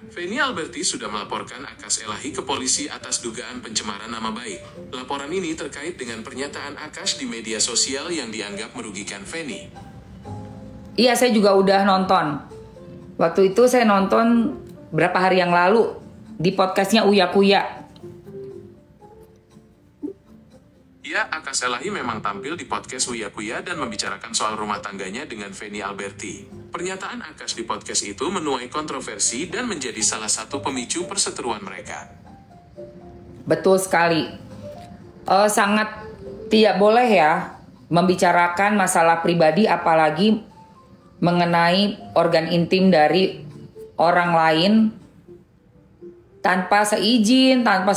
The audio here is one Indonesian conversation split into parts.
Feni Alberti sudah melaporkan Akas Elahi ke polisi atas dugaan pencemaran nama baik. Laporan ini terkait dengan pernyataan Akas di media sosial yang dianggap merugikan Feni. Iya, saya juga udah nonton. Waktu itu saya nonton berapa hari yang lalu di podcastnya Uya Kuya. Ya, Akas Elahi memang tampil di podcast Uya Kuya dan membicarakan soal rumah tangganya dengan Feni Alberti. Pernyataan Akas di podcast itu menuai kontroversi dan menjadi salah satu pemicu perseteruan mereka. Betul sekali. Sangat tidak boleh ya membicarakan masalah pribadi, apalagi mengenai organ intim dari orang lain tanpa seizin, tanpa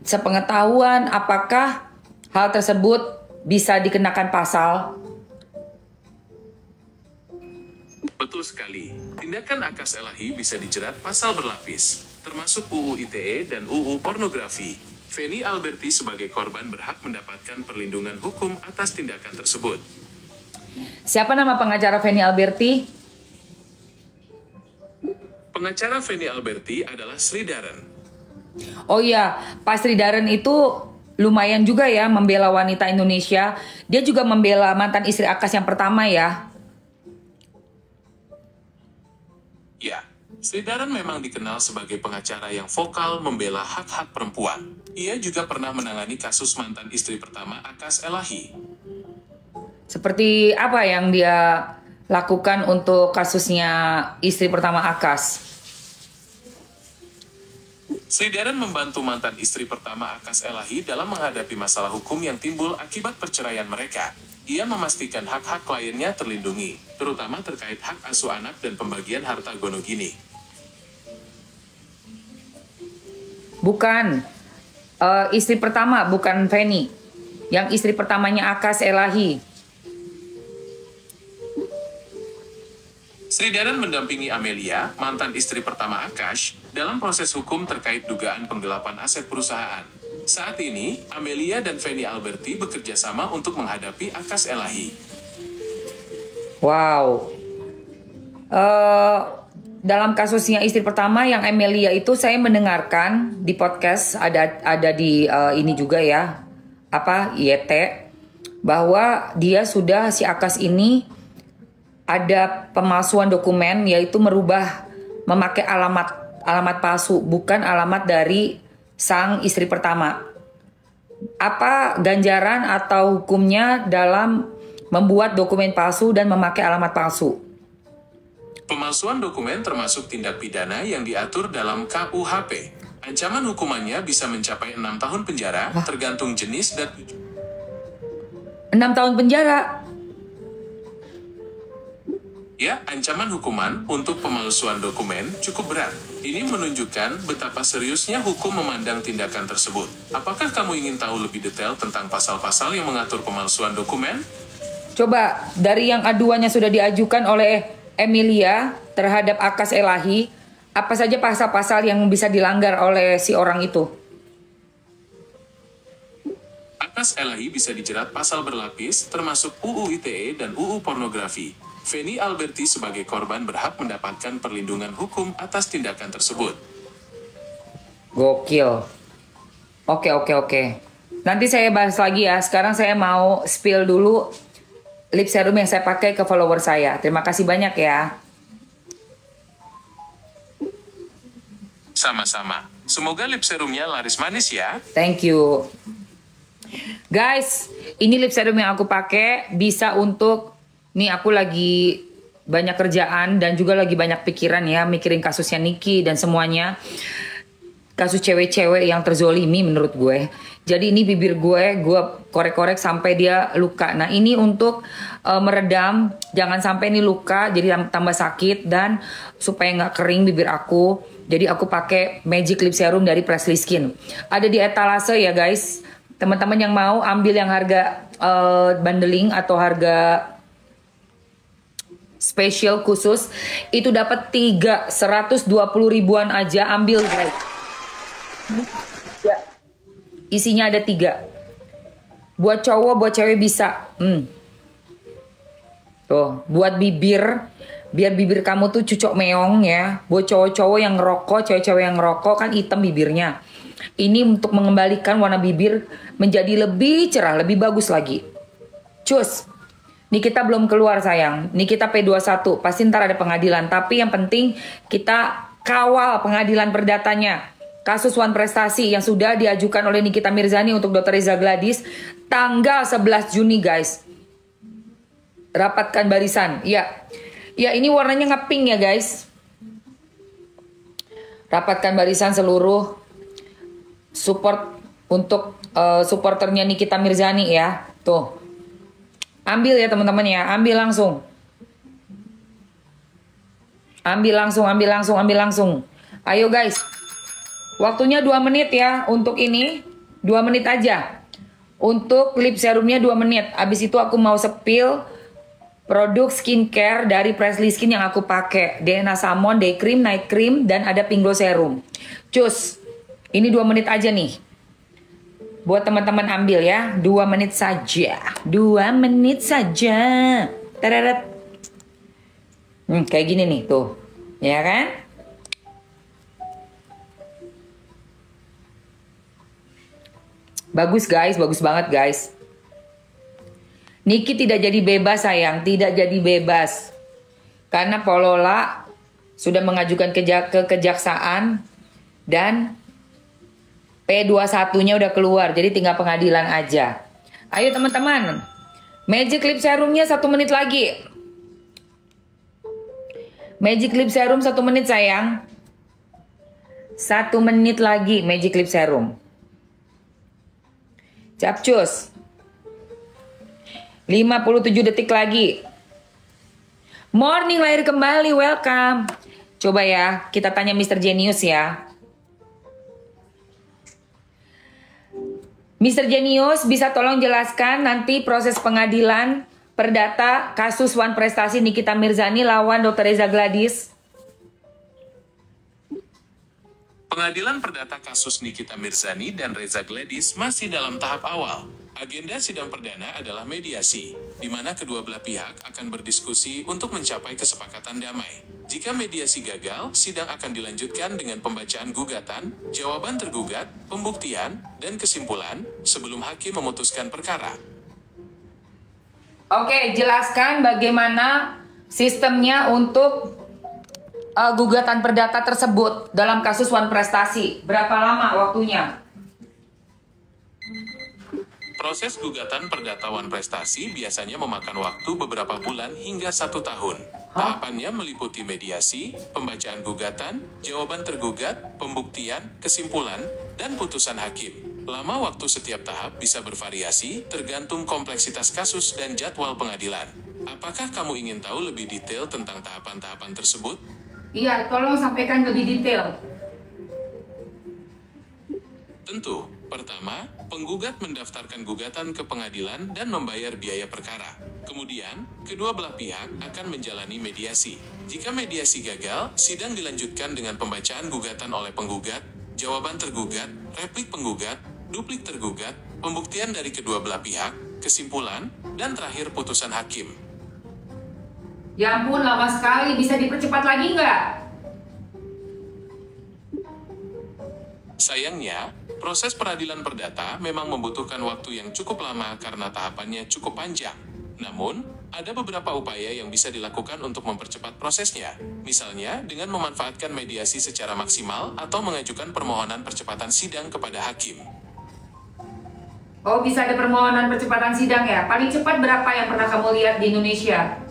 sepengetahuan. Apakah hal tersebut bisa dikenakan pasal? Betul sekali. Tindakan Akas Elahi bisa dijerat pasal berlapis, termasuk UU ITE dan UU Pornografi. Feni Alberti sebagai korban berhak mendapatkan perlindungan hukum atas tindakan tersebut. Siapa nama pengacara Feni Alberti? Pengacara Feni Alberti adalah Sri Daren. Oh iya, Pak Sri Daren itu lumayan juga ya membela wanita Indonesia. Dia juga membela mantan istri Akas yang pertama ya. Ya, Sri Daren memang dikenal sebagai pengacara yang vokal membela hak-hak perempuan. Ia juga pernah menangani kasus mantan istri pertama Akas Elahi. Seperti apa yang dia lakukan untuk kasusnya istri pertama Akas? Sri Daren membantu mantan istri pertama Akas Elahi dalam menghadapi masalah hukum yang timbul akibat perceraian mereka. Ia memastikan hak-hak kliennya terlindungi, terutama terkait hak asuh anak dan pembagian harta gonogini. Bukan. Istri pertama, bukan Feni. Yang istri pertamanya Akas Elahi. Sri Daren mendampingi Amelia, mantan istri pertama Akash, dalam proses hukum terkait dugaan penggelapan aset perusahaan. Saat ini, Amelia dan Feni Alberti bekerja sama untuk menghadapi Akas Elahi. Wow. Dalam kasusnya istri pertama yang Amelia itu saya mendengarkan di podcast ada di ini juga ya, YT, bahwa dia sudah si Akas ini ada pemalsuan dokumen, yaitu memakai alamat palsu, bukan alamat dari sang istri pertama. Apa ganjaran atau hukumnya dalam membuat dokumen palsu dan memakai alamat palsu? Pemalsuan dokumen termasuk tindak pidana yang diatur dalam KUHP. Ancaman hukumannya bisa mencapai 6 tahun penjara, tergantung jenis dan 6 tahun penjara? Ya, ancaman hukuman untuk pemalsuan dokumen cukup berat. Ini menunjukkan betapa seriusnya hukum memandang tindakan tersebut. Apakah kamu ingin tahu lebih detail tentang pasal-pasal yang mengatur pemalsuan dokumen? Coba, dari yang aduannya sudah diajukan oleh Emilia terhadap Akas Elahi, apa saja pasal-pasal yang bisa dilanggar oleh si orang itu? Akas Elahi bisa dijerat pasal berlapis, termasuk UU ITE dan UU Pornografi. Feni Alberti sebagai korban berhak mendapatkan perlindungan hukum atas tindakan tersebut. Gokil. Oke. Nanti saya bahas lagi ya. Sekarang saya mau spill dulu lip serum yang saya pakai ke follower saya. Terima kasih banyak ya. Sama-sama. Semoga lip serumnya laris manis ya. Thank you. Guys, ini lip serum yang aku pakai bisa untuk... Nih aku lagi banyak kerjaan dan juga lagi banyak pikiran ya, mikirin kasusnya Niki dan semuanya. Kasus cewek-cewek yang terzolimi menurut gue. Jadi ini bibir gue korek-korek sampai dia luka. Nah ini untuk meredam, jangan sampai ini luka jadi tambah sakit dan supaya nggak kering bibir aku. Jadi aku pakai Magic Lip Serum dari Presley Skin. Ada di etalase ya guys. Teman-teman yang mau ambil yang harga bundling atau harga spesial khusus itu dapat 120 ribuan aja, ambil guys. Ya. Isinya ada 3. Buat cowok, buat cewek bisa. Tuh, buat bibir Biar bibir kamu tuh cucok meong ya. Buat cowok-cowok yang ngerokok, cewek-cewek yang ngerokok kan hitam bibirnya. Ini untuk mengembalikan warna bibir menjadi lebih cerah, lebih bagus lagi. Cus. Nikita belum keluar sayang. Nikita P21. Pasti ntar ada pengadilan. Tapi yang penting kita kawal pengadilan perdatanya. Kasus Wan Prestasi yang sudah diajukan oleh Nikita Mirzani untuk Dr. Reza Gladys. Tanggal 11 Juni guys. Rapatkan barisan. Ya. Ya ini warnanya nge-pink ya guys. Rapatkan barisan seluruh support untuk supporternya Nikita Mirzani ya. Tuh. Ambil ya teman-teman ya, ambil langsung. Ambil langsung, ambil langsung, ambil langsung. Ayo guys. Waktunya 2 menit ya untuk ini. 2 menit aja. Untuk lip serumnya 2 menit. Abis itu aku mau spill produk skincare dari Presley Skin yang aku pakai. DNA Salmon, Day Cream, Night Cream, dan ada Pink Glow Serum. Cus, ini 2 menit aja nih. Buat teman-teman ambil ya, 2 menit saja. 2 menit saja. Tararat. Kayak gini nih, tuh. Ya kan? Bagus guys, bagus banget guys. Niki tidak jadi bebas sayang, tidak jadi bebas. Karena Polola sudah mengajukan ke kejaksaan dan P21-nya udah keluar, jadi tinggal pengadilan aja. Ayo teman-teman, Magic Lip Serumnya 1 menit lagi. Magic Lip Serum 1 menit sayang. 1 menit lagi Magic Lip Serum. Capcus. 57 detik lagi. Morning lahir kembali, welcome. Coba ya, kita tanya Mr. Genius ya. Mr. Genius bisa tolong jelaskan nanti proses pengadilan perdata kasus Wan Prestasi Nikita Mirzani lawan Dr. Reza Gladys. Pengadilan perdata kasus Nikita Mirzani dan Reza Gladys masih dalam tahap awal. Agenda sidang perdana adalah mediasi, di mana kedua belah pihak akan berdiskusi untuk mencapai kesepakatan damai. Jika mediasi gagal, sidang akan dilanjutkan dengan pembacaan gugatan, jawaban tergugat, pembuktian, dan kesimpulan sebelum hakim memutuskan perkara. Oke, jelaskan bagaimana sistemnya untuk gugatan perdata tersebut dalam kasus Wan Prestasi. Berapa lama waktunya? Proses gugatan perdata Wan Prestasi biasanya memakan waktu beberapa bulan hingga 1 tahun. Tahapannya meliputi mediasi, pembacaan gugatan, jawaban tergugat, pembuktian, kesimpulan, dan putusan hakim. Lama waktu setiap tahap bisa bervariasi tergantung kompleksitas kasus dan jadwal pengadilan. Apakah kamu ingin tahu lebih detail tentang tahapan-tahapan tersebut? Iya, tolong sampaikan lebih detail. Tentu. Pertama, penggugat mendaftarkan gugatan ke pengadilan dan membayar biaya perkara. Kemudian, kedua belah pihak akan menjalani mediasi. Jika mediasi gagal, sidang dilanjutkan dengan pembacaan gugatan oleh penggugat, jawaban tergugat, replik penggugat, duplik tergugat, pembuktian dari kedua belah pihak, kesimpulan, dan terakhir putusan hakim. Ya ampun, lama sekali. Bisa dipercepat lagi nggak? Sayangnya, proses peradilan perdata memang membutuhkan waktu yang cukup lama karena tahapannya cukup panjang. Namun, ada beberapa upaya yang bisa dilakukan untuk mempercepat prosesnya. Misalnya, dengan memanfaatkan mediasi secara maksimal atau mengajukan permohonan percepatan sidang kepada hakim. Oh, bisa ada permohonan percepatan sidang ya? Paling cepat berapa yang pernah kamu lihat di Indonesia?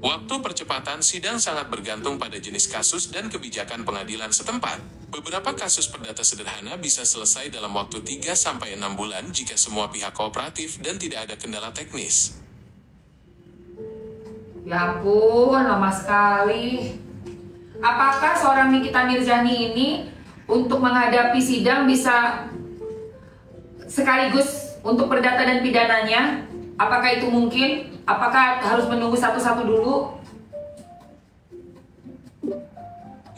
Waktu percepatan sidang sangat bergantung pada jenis kasus dan kebijakan pengadilan setempat. Beberapa kasus perdata sederhana bisa selesai dalam waktu 3-6 bulan jika semua pihak kooperatif dan tidak ada kendala teknis. Ya ampun, lama sekali. Apakah seorang Nikita Mirzani ini untuk menghadapi sidang bisa sekaligus untuk perdata dan pidananya? Apakah itu mungkin? Apakah harus menunggu satu-satu dulu?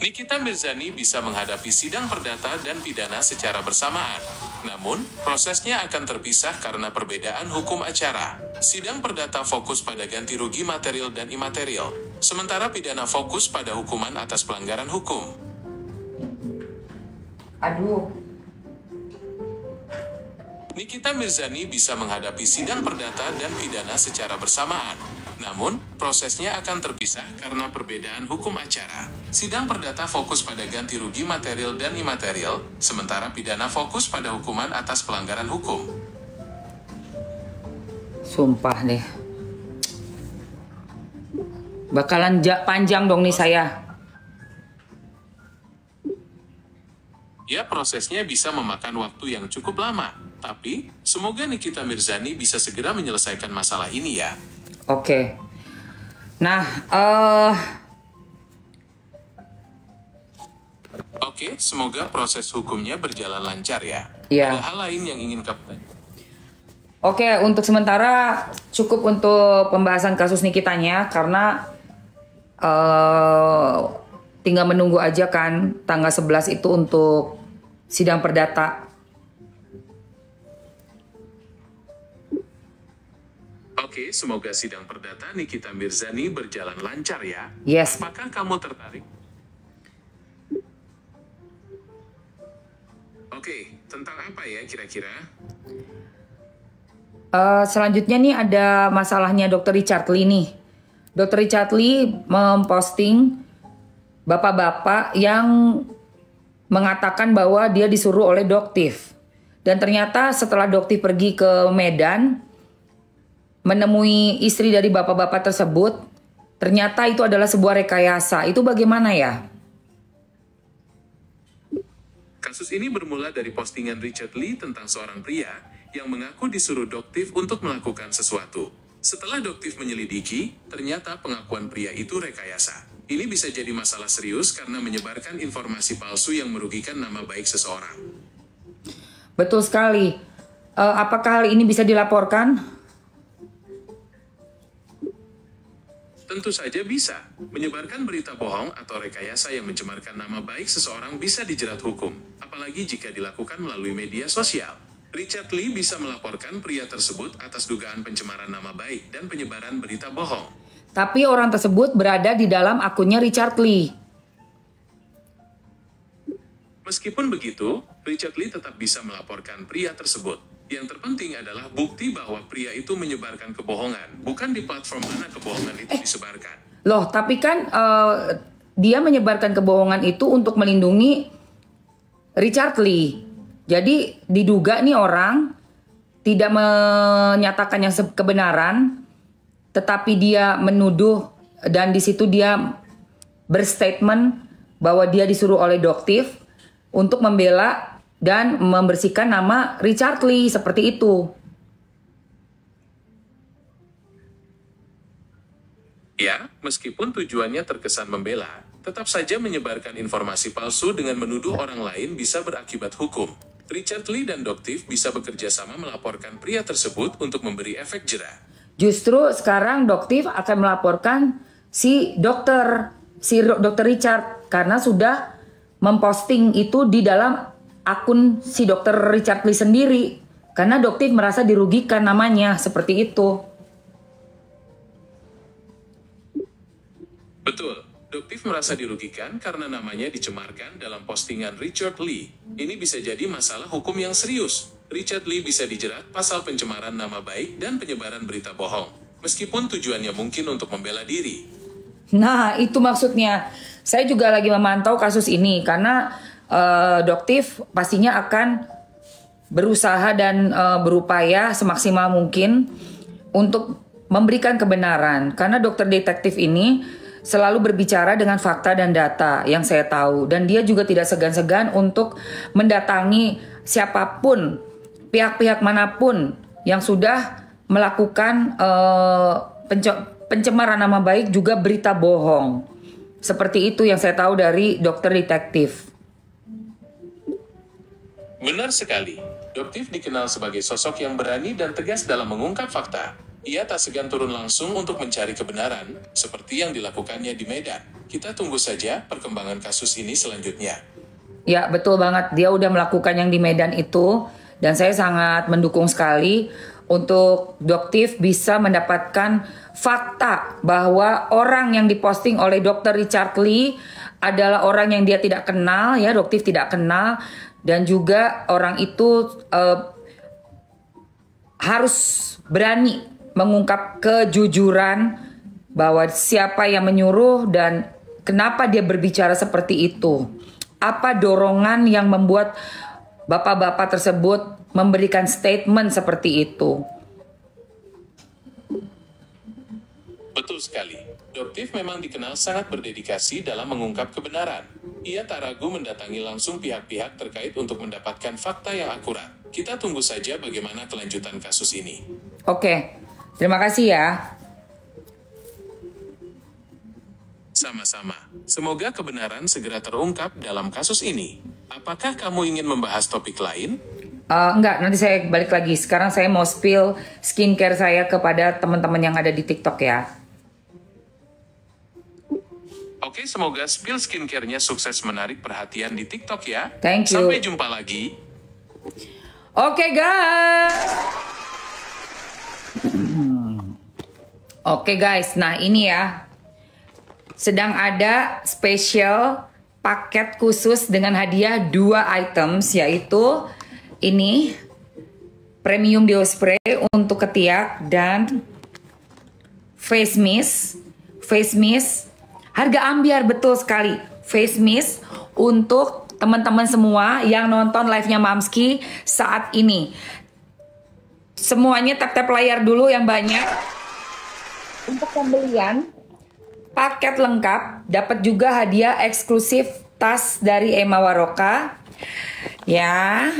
Nikita Mirzani bisa menghadapi sidang perdata dan pidana secara bersamaan. Namun, prosesnya akan terpisah karena perbedaan hukum acara. Sidang perdata fokus pada ganti rugi material dan imaterial, sementara pidana fokus pada hukuman atas pelanggaran hukum. Aduh. Nikita Mirzani bisa menghadapi sidang perdata dan pidana secara bersamaan. Namun, prosesnya akan terpisah karena perbedaan hukum acara. Sidang perdata fokus pada ganti rugi material dan imaterial, sementara pidana fokus pada hukuman atas pelanggaran hukum. Sumpah deh. Bakalan panjang dong nih saya. Ya, prosesnya bisa memakan waktu yang cukup lama. Tapi, semoga Nikita Mirzani bisa segera menyelesaikan masalah ini ya. Oke. Nah, Oke, semoga proses hukumnya berjalan lancar ya. Iya. Ada hal lain yang ingin kamu tanya? oke, untuk sementara cukup untuk pembahasan kasus Nikitanya karena tinggal menunggu aja kan tanggal 11 itu untuk sidang perdata. Oke, semoga sidang perdata Nikita Mirzani berjalan lancar ya. Yes. Apakah kamu tertarik? Oke, tentang apa ya kira-kira? Selanjutnya nih ada masalahnya Dr. Richard Lee nih. Dr. Richard Lee memposting bapak-bapak yang mengatakan bahwa dia disuruh oleh Doktif. Dan ternyata setelah Doktif pergi ke Medan menemui istri dari bapak-bapak tersebut, ternyata itu adalah sebuah rekayasa. Itu bagaimana ya? Kasus ini bermula dari postingan Richard Lee tentang seorang pria yang mengaku disuruh Doktif untuk melakukan sesuatu. Setelah Doktif menyelidiki, ternyata pengakuan pria itu rekayasa. Ini bisa jadi masalah serius karena menyebarkan informasi palsu yang merugikan nama baik seseorang. Betul sekali. Apakah hal ini bisa dilaporkan? Tentu saja bisa. Menyebarkan berita bohong atau rekayasa yang mencemarkan nama baik seseorang bisa dijerat hukum, apalagi jika dilakukan melalui media sosial. Richard Lee bisa melaporkan pria tersebut atas dugaan pencemaran nama baik dan penyebaran berita bohong. Tapi orang tersebut berada di dalam akunnya Richard Lee. Meskipun begitu, Richard Lee tetap bisa melaporkan pria tersebut. Yang terpenting adalah bukti bahwa pria itu menyebarkan kebohongan, bukan di platform mana kebohongan itu disebarkan. Loh, tapi kan dia menyebarkan kebohongan itu untuk melindungi Richard Lee. Jadi diduga nih orang tidak menyatakan yang kebenaran, tetapi dia menuduh dan di situ dia berstatement bahwa dia disuruh oleh Doktif untuk membela dan membersihkan nama Richard Lee seperti itu. Ya, meskipun tujuannya terkesan membela, tetap saja menyebarkan informasi palsu dengan menuduh orang lain bisa berakibat hukum. Richard Lee dan Doktif bisa bekerja sama melaporkan pria tersebut untuk memberi efek jera. Justru sekarang Doktif akan melaporkan si dokter Richard karena sudah memposting itu di dalam akun si dokter Richard Lee sendiri. Karena Doktif merasa dirugikan namanya seperti itu. Betul, Doktif merasa dirugikan karena namanya dicemarkan dalam postingan Richard Lee. Ini bisa jadi masalah hukum yang serius. Richard Lee bisa dijerat pasal pencemaran nama baik dan penyebaran berita bohong. Meskipun tujuannya mungkin untuk membela diri. Nah, itu maksudnya. Saya juga lagi memantau kasus ini karena Doktif pastinya akan berusaha dan berupaya semaksimal mungkin untuk memberikan kebenaran. Karena dokter detektif ini selalu berbicara dengan fakta dan data yang saya tahu. Dan dia juga tidak segan-segan untuk mendatangi siapapun, pihak-pihak manapun yang sudah melakukan pencemaran nama baik juga berita bohong. Seperti itu yang saya tahu dari dokter detektif. Benar sekali. Doktif dikenal sebagai sosok yang berani dan tegas dalam mengungkap fakta. Ia tak segan turun langsung untuk mencari kebenaran, seperti yang dilakukannya di Medan. Kita tunggu saja perkembangan kasus ini selanjutnya. Ya, betul banget. Dia udah melakukan yang di Medan itu. Dan saya sangat mendukung sekali untuk Doktif bisa mendapatkan fakta bahwa orang yang diposting oleh Dr. Richard Lee adalah orang yang dia tidak kenal, ya, Doktif tidak kenal, dan juga orang itu harus berani mengungkap kejujuran bahwa siapa yang menyuruh dan kenapa dia berbicara seperti itu. Apa dorongan yang membuat bapak-bapak tersebut memberikan statement seperti itu. Betul sekali. Doktif memang dikenal sangat berdedikasi dalam mengungkap kebenaran. Ia tak ragu mendatangi langsung pihak-pihak terkait untuk mendapatkan fakta yang akurat. Kita tunggu saja bagaimana kelanjutan kasus ini. Oke, terima kasih ya. Sama-sama. Semoga kebenaran segera terungkap dalam kasus ini. Apakah kamu ingin membahas topik lain? Enggak, nanti saya balik lagi. Sekarang saya mau spill skincare saya kepada teman-teman yang ada di TikTok ya. Oke, semoga spill skincare-nya sukses menarik perhatian di TikTok ya. Thank you. Sampai jumpa lagi. Oke guys. Oke guys, nah ini ya. Sedang ada spesial paket khusus dengan hadiah 2 items, yaitu ini premium deo spray untuk ketiak dan face mist. Face mist harga ambiar, betul sekali. Face mist untuk teman-teman semua yang nonton live-nya Mamski saat ini. Semuanya tap-tap layar dulu yang banyak. Untuk pembelian paket lengkap, dapat juga hadiah eksklusif tas dari Emma Waroka. Ya.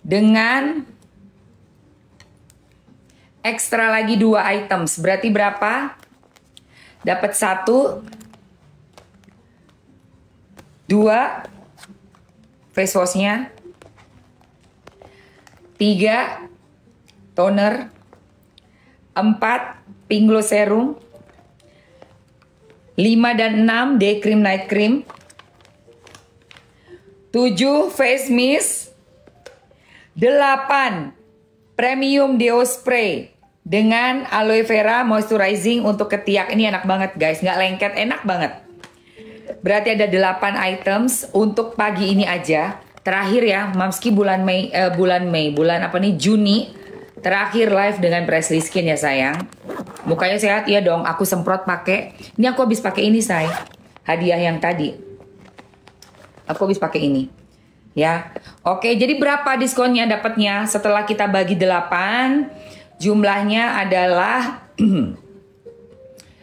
Dengan ekstra lagi 2 items. Berarti berapa? Dapat 1, 2 face washnya, 3 toner, 4 pink glow serum, 5 dan 6 day cream night cream, 7 face mist, 8 premium deo spray dengan aloe vera moisturizing untuk ketiak. Ini enak banget guys, nggak lengket, enak banget. Berarti ada 8 items untuk pagi ini aja. Terakhir ya, Mamski bulan Juni. Terakhir live dengan Presley Skin ya sayang. Mukanya sehat ya dong. Aku semprot pakai. Ini aku habis pakai ini say. Hadiah yang tadi. Aku habis pakai ini. Ya. Oke, jadi berapa diskonnya dapatnya setelah kita bagi 8? Jumlahnya adalah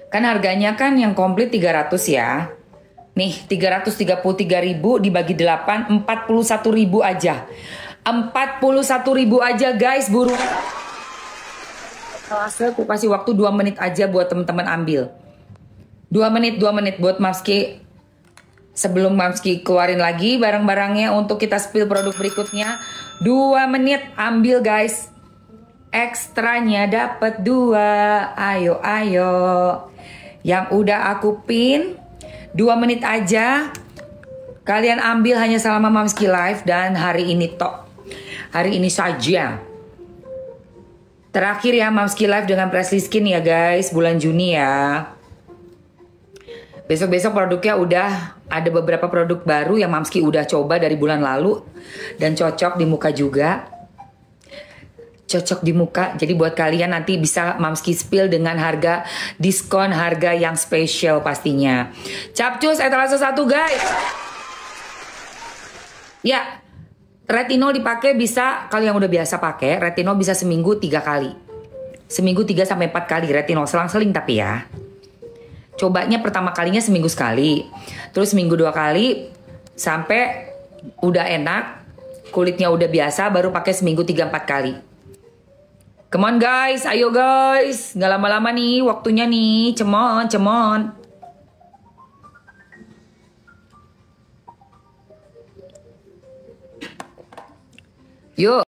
kan harganya kan yang komplit 300 ya. Nih, 333.000 dibagi 8, 41.000 aja. 41.000 aja guys, buru. Aku kasih waktu 2 menit aja buat teman-teman ambil. 2 menit buat Mamski. Sebelum Mamski keluarin lagi barang-barangnya untuk kita spill produk berikutnya. 2 menit ambil guys. Ekstranya dapat 2. Ayo. Yang udah aku pin 2 menit aja. Kalian ambil hanya selama Mamski live dan hari ini tok. Hari ini saja. Terakhir ya Mamski live dengan Presley Skin ya guys, bulan Juni ya. Besok-besok produknya udah ada beberapa produk baru yang Mamski udah coba dari bulan lalu dan cocok di muka juga. Cocok di muka. Jadi buat kalian nanti bisa Mamski spill dengan harga diskon, harga yang spesial pastinya. Capcus etalase 1 guys. Ya. Retinol dipakai bisa, kalau yang udah biasa pakai, retinol bisa seminggu 3 kali. Seminggu 3 sampai 4 kali retinol, selang-seling tapi ya. Cobanya pertama kalinya seminggu sekali. Terus seminggu 2 kali sampai udah enak, kulitnya udah biasa, baru pakai seminggu 3-4 kali. Come on guys, ayo guys. Nggak lama-lama nih waktunya nih, cemon. Yuk.